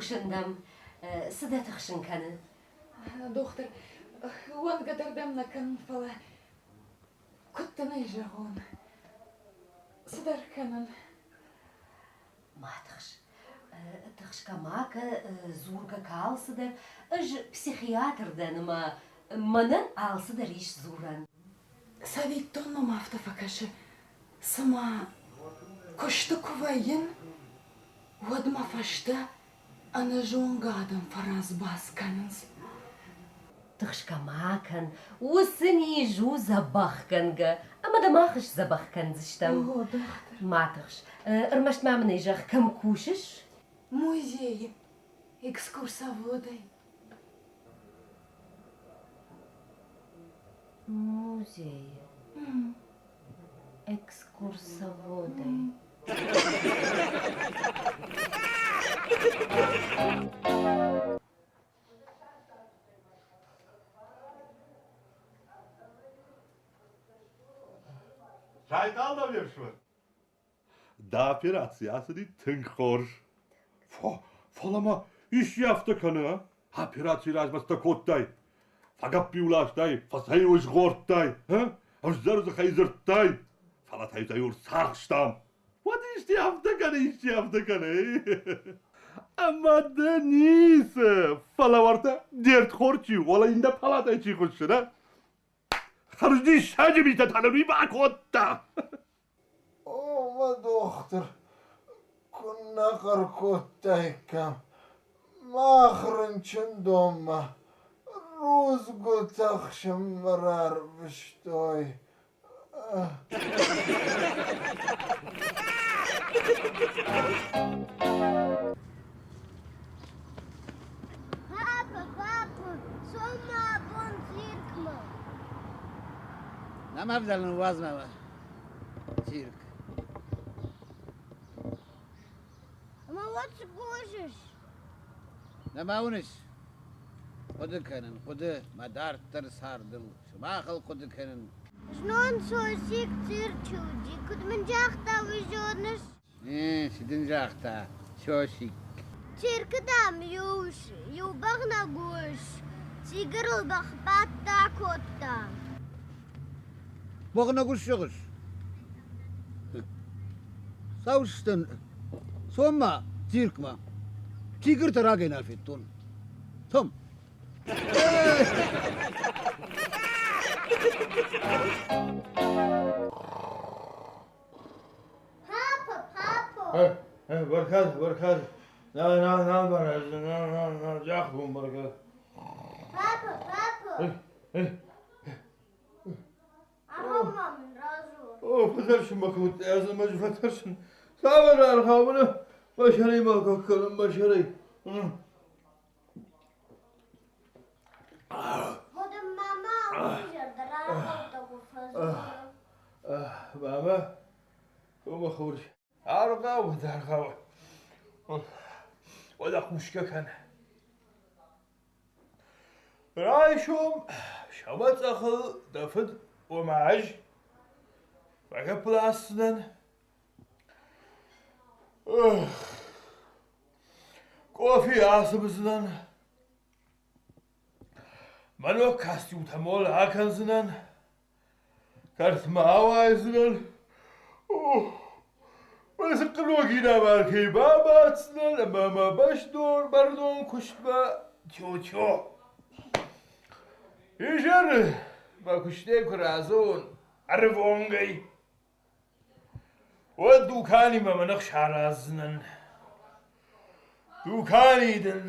وشندم سده تخشن کنه دختر وان قدر دمنا كان فلا كنت نيجرون صدر كان ما تخش كماك زورك كال صدر اج بسيخياتر دن ما منن آل صدر ايش زورن سويت تونو ما افتفكش سما كشتكو وين ود ما فشتا أنا جون قادم فراز باس كاننس تخش كماكن وسني جو زبخكنجا اما دا ماخش زبخكن زشتم اوه دختر ما تخش ارمشت ما منيجخ كم كوشش موزي экскурсоводы موزي экскурсоводы Çaydan da bir şu. Da operasyası değil tınkhor. Falama iş yaptı kanı. Operasyayı açması kottay. Fakat bir ulaştay. Fasayı uzgorttay. Azlarızı hayzırttay. Falatayı zayur sarxtam. What iş yaptı kanı iş yaptı kanı. Ama da neyse. Fala vardı. Dert korçu. Olayında palatay çıkışın ha. خرجی شاجی بیت تنوی با کوتا. اوه دختر كنا قركوتايكم ماخرن چندوما روز قلت اخشم مرار بشتوي Папа, сома бон циркма. Нам обязательно возьмем цирк. Ama what gojиш? Nama uniş. Kudu kenin, kudu madartır sardıl. Şumakıl kudu kenin. Şnon soysik cirçuji, kudmin jahta vizyorniş. Şidin jakta, şoşik. Cirkdam yuş, yubagna guş. Sigarıl bak batta kotta. Bogna kuşuğuş. Savuştun. Somma, cirkma. Tigir taragen alfittun. Tom. Papa. برکت نه برز نه جاخ بوم برکت Papa. Aramamın razı ol. Federsin bakımı yazılmacı federsin Sağ ver arkamını başarayım bakalım başarayım Hodum mama uyuyordu, razı oldu bu fazla. Mama وما خوري أرقى ودرقى ولا خوشكا كان رايشوم شمت أخذ دفد ومعج فقبل أصلا كوفي عاصبزنان منو كاستيو تمول هاكنزنان كارت معاوايزنان بس قلوقينا ماركي باباتسنان أما ما باشدور بردون كشتبا تشو يجر ما كشتي كرازون عرفونغي ودوكاني ما منخش عرازنن دوكاني دل